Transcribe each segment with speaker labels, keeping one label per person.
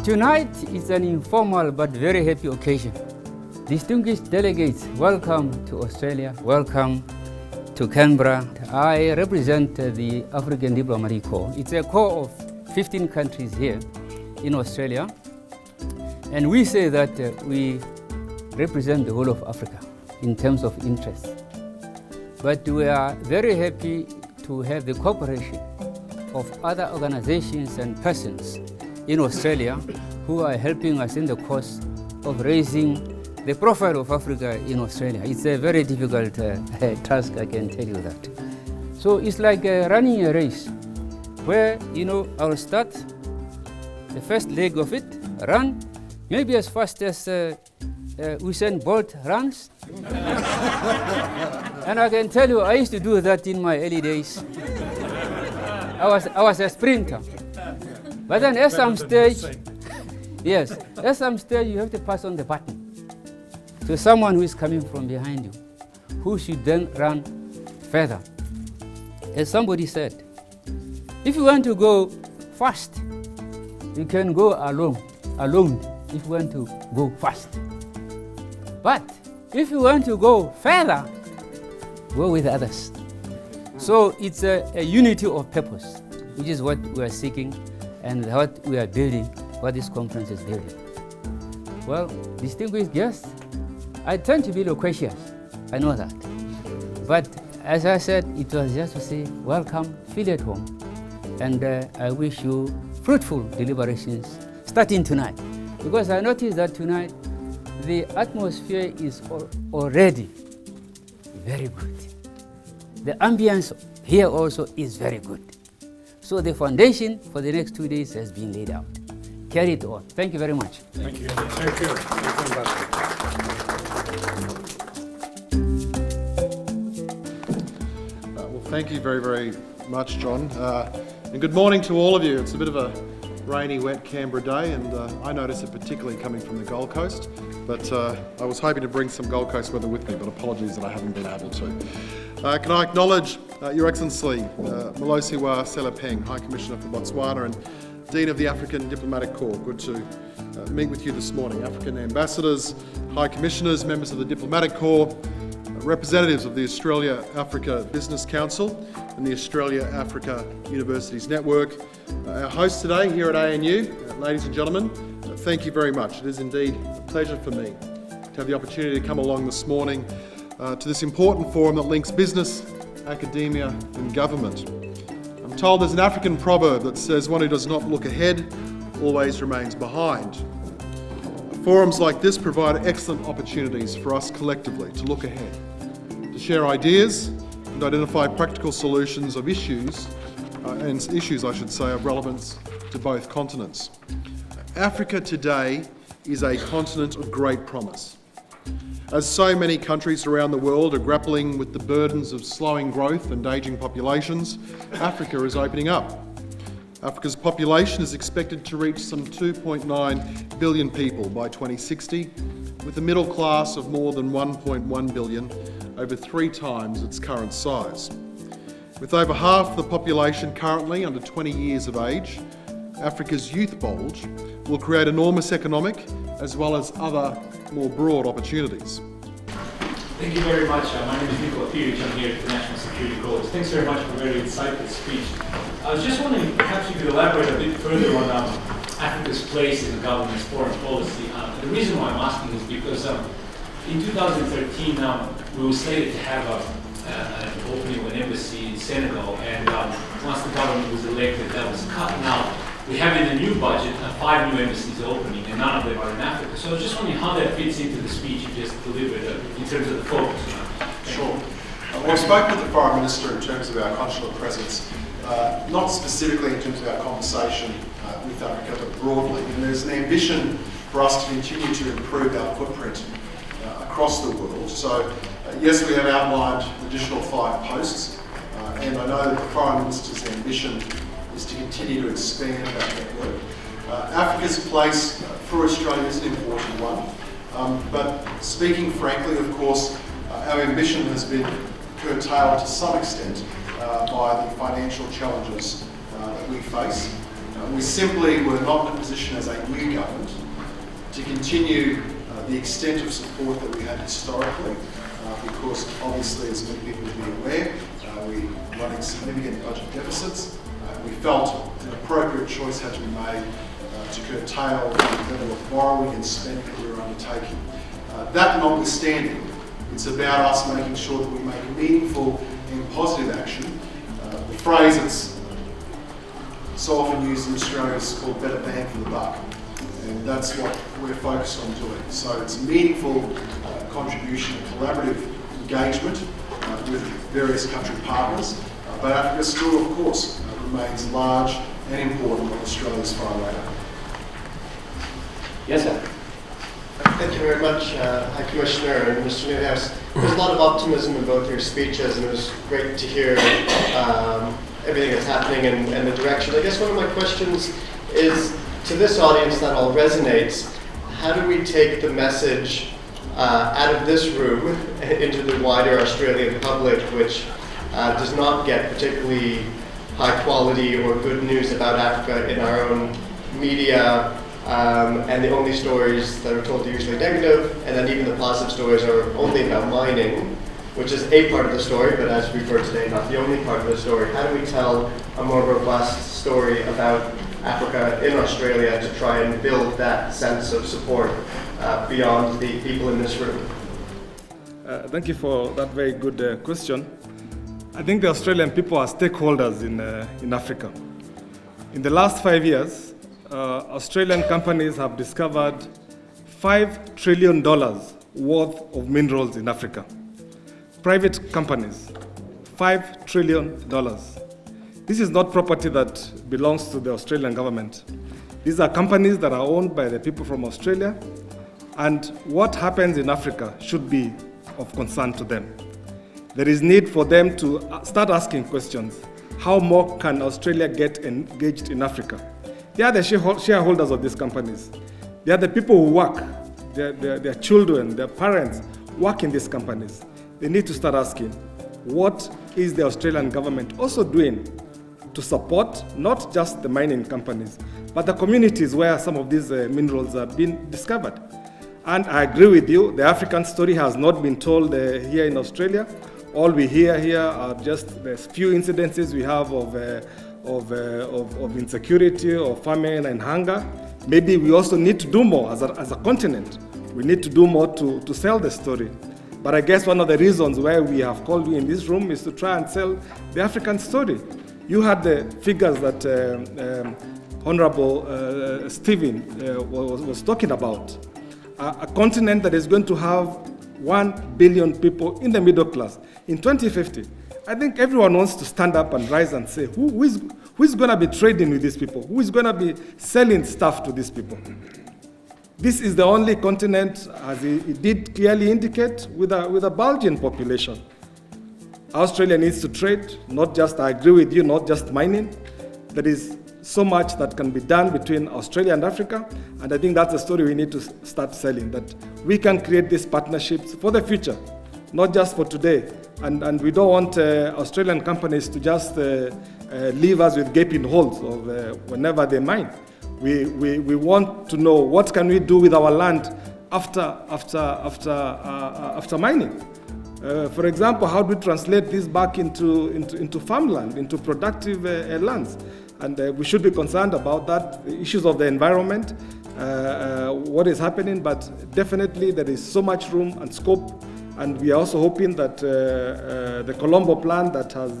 Speaker 1: Tonight is an informal but very happy occasion. Distinguished delegates, welcome to Australia, welcome to Canberra. I represent the African Diplomatic Corps. It's a corps of 15 countries here in Australia, and we say that we represent the whole of Africa in terms of interests. But we are very happy to have the cooperation of other organizations and persons in Australia who are helping us in the cause of raising the profile of Africa in Australia. It's a very difficult task, I can tell you that. So it's like running a race where, I'll start the first leg of it, run, maybe as fast as Usain Bolt runs. And I can tell you, I used to do that in my early days. I was a sprinter. But then at some stage, you have to pass on the button to someone who is coming from behind you, who should then run further. As somebody said, if you want to go fast, you can go alone if you want to go fast. But if you want to go further, go with others. So it's a unity of purpose, which is what we are seeking and what we are building, what this conference is building. Well, distinguished guests, I tend to be loquacious, I know that. But as I said, it was just to say, welcome, feel at home. And I wish you fruitful deliberations starting tonight. Because I noticed that tonight, the atmosphere is already very good. The ambience here also is very good. So the foundation for the next 2 days has been laid out. Carry it on. Thank you very much.
Speaker 2: Thank you. Thank you.
Speaker 3: Well, thank you very, very much, John. And good morning to all of you. It's a bit of a rainy, wet Canberra day, and I notice it particularly coming from the Gold Coast. But I was hoping to bring some Gold Coast weather with me, but apologies that I haven't been able to. Can I acknowledge Your Excellency Malosiwa Selapeng, High Commissioner for Botswana and Dean of the African Diplomatic Corps. Good to meet with you this morning. African ambassadors, High Commissioners, members of the Diplomatic Corps, representatives of the Australia-Africa Business Council and the Australia-Africa Universities Network. Our hosts today here at ANU, ladies and gentlemen, thank you very much. It is indeed a pleasure for me to have the opportunity to come along this morning to this important forum that links business, academia and government. I'm told there's an African proverb that says one who does not look ahead always remains behind. Forums like this provide excellent opportunities for us collectively to look ahead, to share ideas and identify practical solutions of issues of relevance to both continents. Africa today is a continent of great promise. As so many countries around the world are grappling with the burdens of slowing growth and ageing populations, Africa is opening up. Africa's population is expected to reach some 2.9 billion people by 2060, with a middle class of more than 1.1 billion, over 3 times its current size. With over half the population currently under 20 years of age, Africa's youth bulge will create enormous economic as well as other more broad opportunities.
Speaker 2: Thank you very much. My name is Nicola Piric. I'm here at the National Security College. Thanks very much for a very insightful speech. I was just wondering, perhaps you could elaborate a bit further on Africa's place in the government's foreign policy. The reason why I'm asking is because in 2013 we were slated to have an opening of an embassy in Senegal, and once the government was elected, that was cut. Now we have in the new budget 5 new embassies opening, and none of them are in Africa. So I was just wondering how that fits into the speech you just delivered in terms of the focus.
Speaker 4: Sure. Well, I spoke with the Foreign Minister in terms of our consular presence, not specifically in terms of our conversation with Africa, but broadly. And there's an ambition for us to continue to improve our footprint across the world. So, yes, we have outlined an additional 5 posts, and I know that the Foreign Minister's ambition is to continue to expand that network. Africa's place for Australia is an important one, but speaking frankly, of course, our ambition has been curtailed to some extent by the financial challenges that we face. We simply were not in a position as a new government to continue the extent of support that we had historically, because obviously, as many people will be aware, we're running significant budget deficits. We felt an appropriate choice had to be made to curtail the level of borrowing and spending that we were undertaking. That notwithstanding, it's about us making sure that we make meaningful and positive action. The phrase that's so often used in Australia is called better bang for the buck, and that's what we're focused on doing. So it's meaningful contribution, collaborative engagement with various country partners, but Africa still, of course, remains large and important on Australia's foreign radar.
Speaker 2: Yes, sir.
Speaker 5: Thank you very much, High Commissioner and Mr. Newhouse. There's a lot of optimism in both your speeches, and it was great to hear everything that's happening and the direction. I guess one of my questions is, to this audience that all resonates, how do we take the message out of this room into the wider Australian public, which does not get particularly high quality or good news about Africa in our own media, and the only stories that are told are usually negative, and then even the positive stories are only about mining, which is a part of the story, but as we've heard today, not the only part of the story. How do we tell a more robust story about Africa in Australia to try and build that sense of support beyond the people in this room?
Speaker 6: Thank you for that very good question. I think the Australian people are stakeholders in Africa. In the last 5 years, Australian companies have discovered $5 trillion worth of minerals in Africa. Private companies, $5 trillion. This is not property that belongs to the Australian government. These are companies that are owned by the people from Australia, and what happens in Africa should be of concern to them. There is need for them to start asking questions. How more can Australia get engaged in Africa? They are the shareholders of these companies. They are the people who work. Their children, their parents work in these companies. They need to start asking, what is the Australian government also doing to support not just the mining companies, but the communities where some of these minerals are being discovered? And I agree with you, the African story has not been told here in Australia. All we hear here are just the few incidences we have of insecurity or famine and hunger. Maybe we also need to do more as a continent. We need to do more to sell the story. But I guess one of the reasons why we have called you in this room is to try and sell the African story. You had the figures that Honorable Stephen was talking about. A continent that is going to have 1 billion people in the middle class in 2050. I think everyone wants to stand up and rise and say, who is going to be trading with these people? Who is going to be selling stuff to these people? This is the only continent, as it did clearly indicate, with a bulging population. Australia needs to trade, not just, I agree with you, not just mining. There is so much that can be done between Australia and Africa, and I think that's the story we need to start selling, that we can create these partnerships for the future, not just for today. And we don't want Australian companies to just leave us with gaping holes of whenever they mine. We want to know what can we do with our land after mining. For example, how do we translate this back into farmland, into productive lands? And we should be concerned about that, the issues of the environment, what is happening, but definitely there is so much room and scope. And we are also hoping that the Colombo plan that has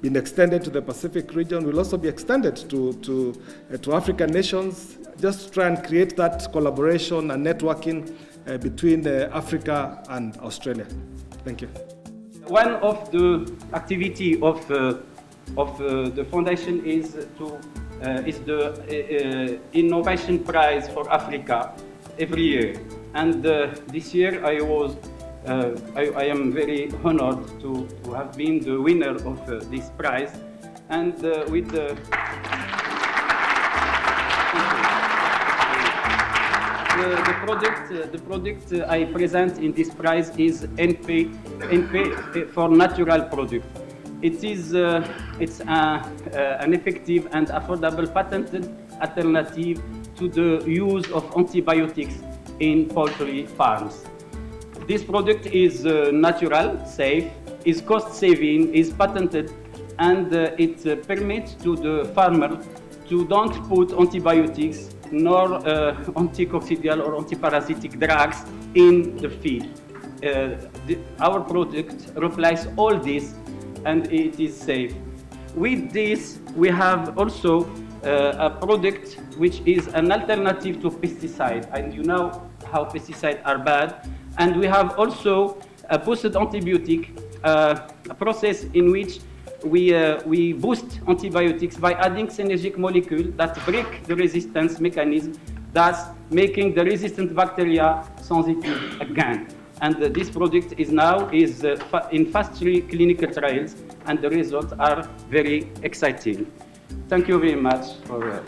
Speaker 6: been extended to the Pacific region will also be extended to African nations, just to try and create that collaboration and networking between Africa and Australia. Thank you.
Speaker 7: One of the activity of the foundation is the Innovation Prize for Africa every year. And this year I am very honored to have been the winner of this prize, and with the product I present in this prize is NP for natural product. It's an effective and affordable patented alternative to the use of antibiotics in poultry farms. This product is natural, safe, is cost-saving, is patented, and it permits to the farmer to don't put antibiotics nor anticoccidial or antiparasitic drugs in the feed. Our product replies all this, and it is safe. With this, we have also a product which is an alternative to pesticide, and you know how pesticides are bad. And we have also a boosted antibiotic, a process in which we boost antibiotics by adding synergic molecules that break the resistance mechanism, thus making the resistant bacteria sensitive again. And this product is now in phase 3 clinical trials, and the results are very exciting. Thank you very much for